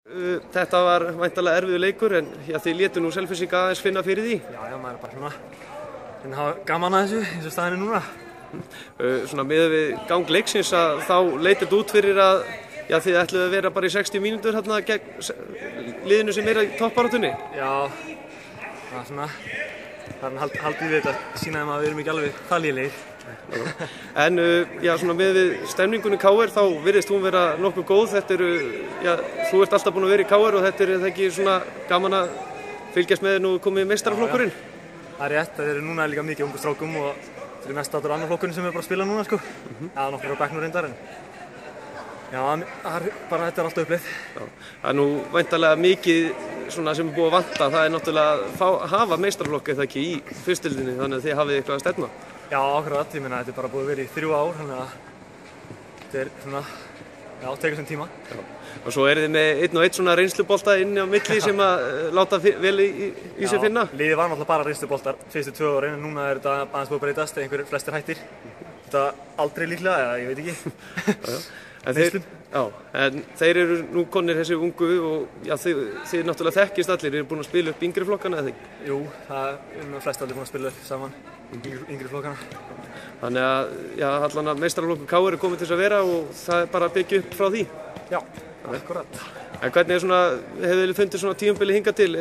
Þetta var væntanlega erfiður leikur en þið létu nú Selfyssinga aðeins finna fyrir því. Já, maður er bara svona að hafa gaman að þessu eins og staðan er núna. Svona miðað við gang leiksins að þá leit þetta út fyrir að þið ætluðu að vera bara í 60 mínútur hérna gegn liðinu sem er í toppbaráttunni. Já, það er svona, haldið við þetta, sýnaði maður að við erum ekki alveg það lélegir. En svona með við stemningunni KR þá virðist hún vera nokkuð góð. Þetta eru, þú ert alltaf búin að vera í KR og þetta er ekki svona gaman að fylgjast með nú komið meistaraflokkurinn? Það er rétt, það eru núna líka mikið ungu strákum og þetta er mest allur annar flokkurinn sem er bara að spila núna sko. Já, nokkur á bekknum reyndar en já, bara þetta er alltaf upplið. Það er nú væntanlega mikið svona sem er búið að vanta. Það er náttúrulega að hafa meistaraflokkið það ekki í fyrstildinni þannig að þið hafið eitthvað að stefna. Já, akkurat, ég meina þetta er bara búið að vera í 3 ár, þannig að þetta er svona, já, tekur sem tíma. Já. Og svo þið með einn og einn svona reynslubolta inn á milli sem að láta vel í sig finna. Já, liðið var náttúrulega bara reynsluboltar fyrstu 2 árin, en núna er þetta aðeins búið að breytast, einhverjir flestir hættir. Þetta aldrei líklega, eða ég veit ekki. En þeir eru nú konir þessi ungu og þið náttúrulega þekkist allir, eru búin að spila upp yngri flokkana eða ekki? Jú, það er flest allir búin að spila upp saman, yngri flokkana. Þannig að allan að meistaraflokkur KR er komið til þess að vera og það er bara að byggja upp frá því? Já, akkurat. En hvernig hefur þið fundið svona tímabili hingað til?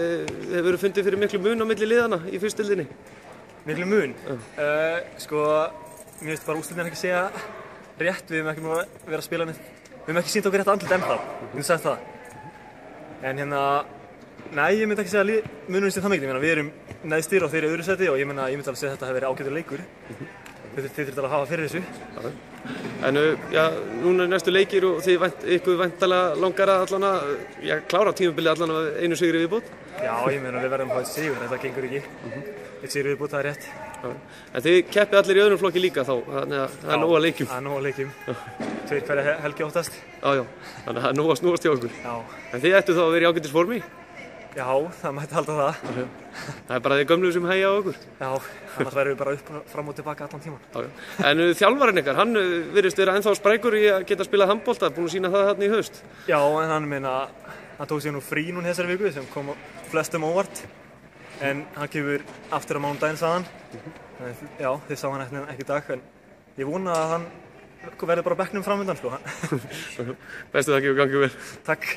Hefur þið fundið fyrir miklu mun á milli liðana í fyrstildinni? Miklu mun? Sko, mér finnst bara úrslitin ekki segja rétt, við hefum ekki múið að vera að spila neitt. Við hefum ekki sýnt okkur rétt andlit ennþá, við hefum sagt það. En nei, ég myndi ekki segja að munurinn sé það mikil. Við erum neðstir og þeir eru öðru sæti og ég myndi alveg segja að þetta hefði verið ágætur leikur. Þið þurftu að hafa fyrir þessu. En núna er næstu leikir og ykkur væntanlega langar að allan að klára tímabilið allan að einu sigri viðbót? Já, ég meina við verðum að fá eitt sigur, þetta gengur ekki. Eitt sigur viðbót, það er rétt. En þið keppið allir í öðrum flokki líka þá, þannig að það er nóg að leikjum. Já, það er nóg að leikjum. 2 hverja helgi óttast. Já, þannig að það er nóg að snúast hjá okkur. Já. En þið ættu þá að vera í ágætis formi? Já, það mætti halda það. Það er bara þið gömlu sem hægja á okkur? Já, annars verðum við bara upp fram og tilbaka allan tíman. En þjálfarinn ykkar, hann virðist vera ennþá sprækur í að geta spilað handbolta, búinn að sýna það þarna í haust? Já, en hann tók sér nú frí núna þessari viku sem kom flestum óvart. En hann kemur aftur á mánudaginn sagðan. Já, þið sá hann ekki í dag, en ég vona að hann verður bara á bekknum framöndan sko. Bestu þakkir og gangi vel. Takk.